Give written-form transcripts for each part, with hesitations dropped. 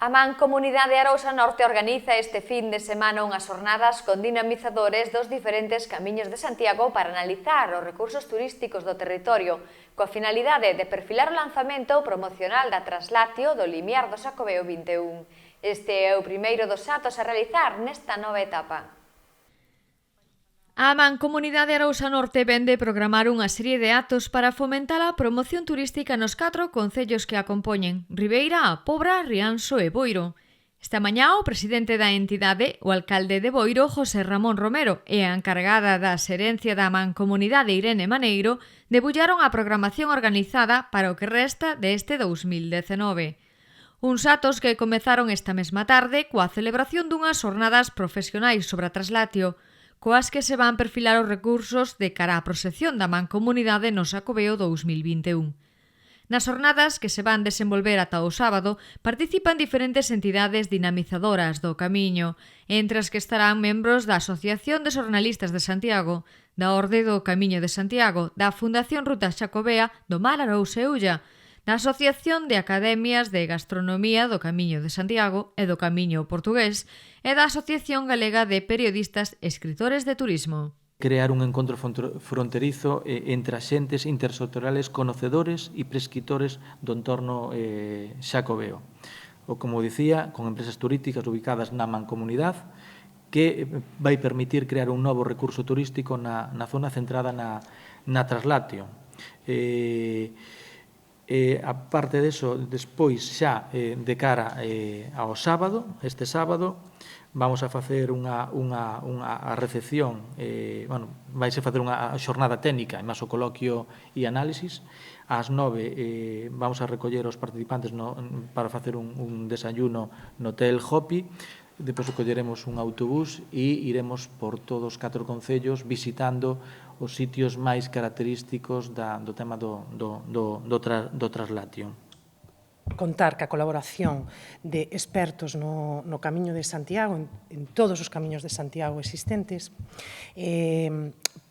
A Mancomunidade Arousa Norte organiza este fin de semana unhas xornadas con dinamizadores dos diferentes camiños de Santiago para analizar os recursos turísticos do territorio, coa finalidade de perfilar o lanzamento promocional da Traslatio do Limiar do Xacobeo 21. Este é o primeiro dos atos a realizar nesta nova etapa. A Mancomunidade Arousa Norte vende programar unha serie de actos para fomentar a promoción turística nos 4 concellos que a compoñen: Ribeira, A Pobra, Rianxo e Boiro. Esta mañá o presidente da entidade, o alcalde de Boiro, José Ramón Romero, e a encargada da xerencia da Mancomunidade, Irene Maneiro, debullaron a programación organizada para o que resta deste 2019. Uns atos que comezaron esta mesma tarde coa celebración dunhas xornadas profesionais sobre a Traslatio, coas que se van perfilar os recursos de cara á proxección da Mancomunidade no Xacobeo 2021. Nas xornadas, que se van desenvolver ata o sábado, participan diferentes entidades dinamizadoras do camiño, entre as que estarán membros da Asociación de Xornalistas de Santiago, da Orde do Camiño de Santiago, da Fundación Ruta Xacobea, do Mar Arousa e Ulla, da Asociación de Academias de Gastronomía do Camiño de Santiago e do Camiño Portugués e da Asociación Galega de Periodistas e Escritores de Turismo. Crear un encontro fronterizo entre axentes intersectoriales conocedores e prescriptores do entorno xacobeo. O, como dicía, con empresas turísticas ubicadas na Mancomunidade, que vai permitir crear un novo recurso turístico na zona centrada na Traslatio. A parte deso, despois xa de cara ao sábado, este sábado, vamos a facer unha recepción, vaise facer unha xornada técnica, e máis o coloquio e análisis. Ás 9 vamos a recoller os participantes para facer un desayuno no Hotel Hopi. Depois colleremos un autobús e iremos por todos os 4 concellos visitando os sitios máis característicos do tema do Traslatio. Contar ca colaboración de expertos no Camiño de Santiago, en todos os camiños de Santiago existentes,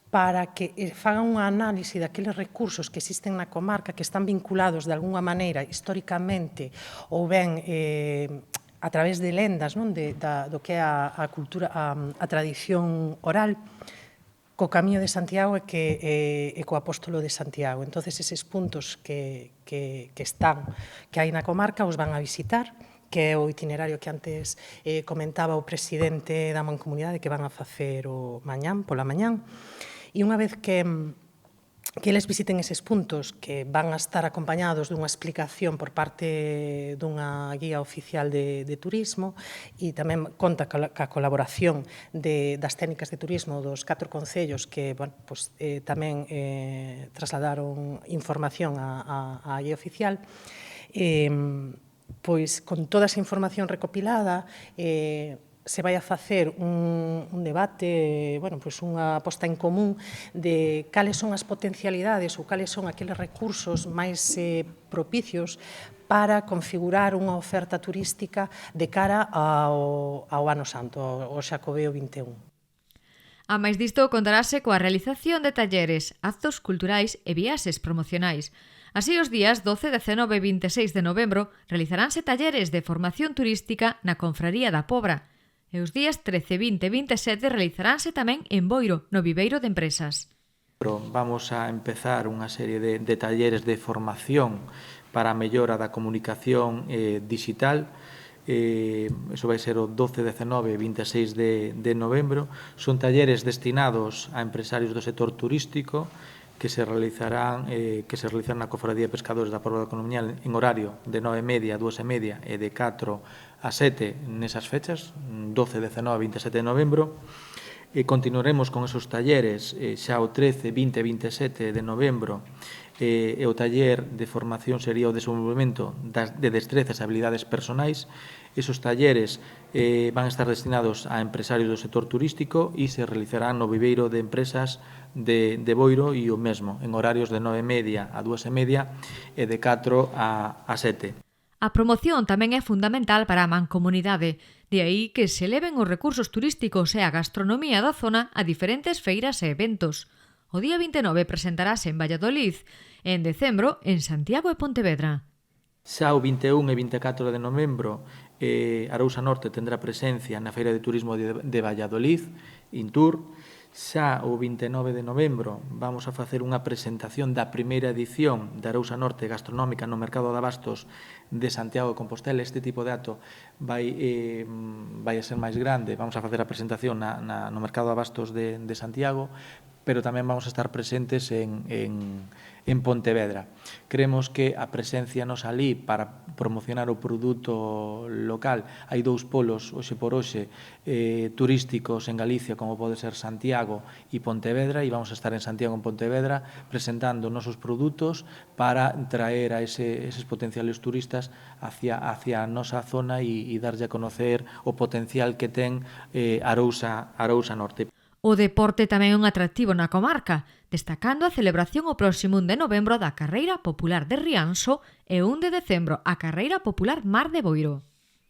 para que fagan unha análise daqueles recursos que existen na comarca que están vinculados de alguna maneira históricamente ou ben a través de lendas do que é a cultura, a tradición oral, co Camiño de Santiago e co Apóstolo de Santiago. Entonces, eses puntos que hai na comarca os van a visitar, que é o itinerario que antes comentaba o presidente da Mancomunidade que van a facer pola mañán. E unha vez que eles visiten eses puntos, que van a estar acompañados dunha explicación por parte dunha guía oficial de turismo, e tamén conta ca colaboración das técnicas de turismo dos 4 concellos que tamén trasladaron información á guía oficial. Pois, con toda esa información recopilada, se vai a facer un debate, unha posta en común de cales son as potencialidades ou cales son aqueles recursos máis propicios para configurar unha oferta turística de cara ao Ano Santo, ao Xacobeo 21. A máis disto, contarase coa realización de talleres, actos culturais e viaxes promocionais. Así, os días 12, 19 e 26 de novembro realizaránse talleres de formación turística na Confraría da Pobra, e os días 13, 20 e 27 realizaránse tamén en Boiro, no Viveiro de Empresas. Vamos a empezar unha serie de talleres de formación para a mellora da comunicación digital. Eso vai ser o 12, 19 e 26 de novembro. Son talleres destinados a empresarios do sector turístico que se realizarán na Cofradía de Pescadores da Pobra da Economía en horario de 9:30 a 2:30 e de 4 a 7 nesas fechas, 12, 19 e 27 de novembro. Continuaremos con esos talleres xa o 13, 20 e 27 de novembro, e o taller de formación sería o desenvolvemento de destrezas e habilidades personais. Esos talleres van a estar destinados a empresarios do sector turístico e se realizarán no Viveiro de Empresas de Boiro e o mesmo, en horarios de 9:30 a 2:30 e de 4 a 7. A promoción tamén é fundamental para a Mancomunidade, de aí que se eleven os recursos turísticos e a gastronomía da zona a diferentes feiras e eventos. O día 29 presentarase en Valladolid e en decembro en Santiago e Pontevedra. Xa o 21 e 24 de novembro, Arousa Norte tendrá presencia na Feira de Turismo de Valladolid, Intur. Xa o 29 de novembro vamos a facer unha presentación da primeira edición da Arousa Norte gastronómica no Mercado de Abastos de Santiago de Compostela. Este tipo de acto vai a ser máis grande. Vamos a facer a presentación no Mercado de Abastos de Santiago, pero tamén vamos a estar presentes en Pontevedra. Creemos que a presencia nos alí para promocionar o produto local. Hai dous polos, hoxe por hoxe, turísticos en Galicia, como pode ser Santiago e Pontevedra, e vamos a estar en Santiago e en Pontevedra presentando nosos produtos para traer a eses potenciales turistas hacia a nosa zona e darlle a conocer o potencial que ten Arousa Norte. O deporte tamén é un atractivo na comarca, destacando a celebración o próximo 1 de novembro da Carreira Popular de Rianxo e 1 de decembro a Carreira Popular Mar de Boiro.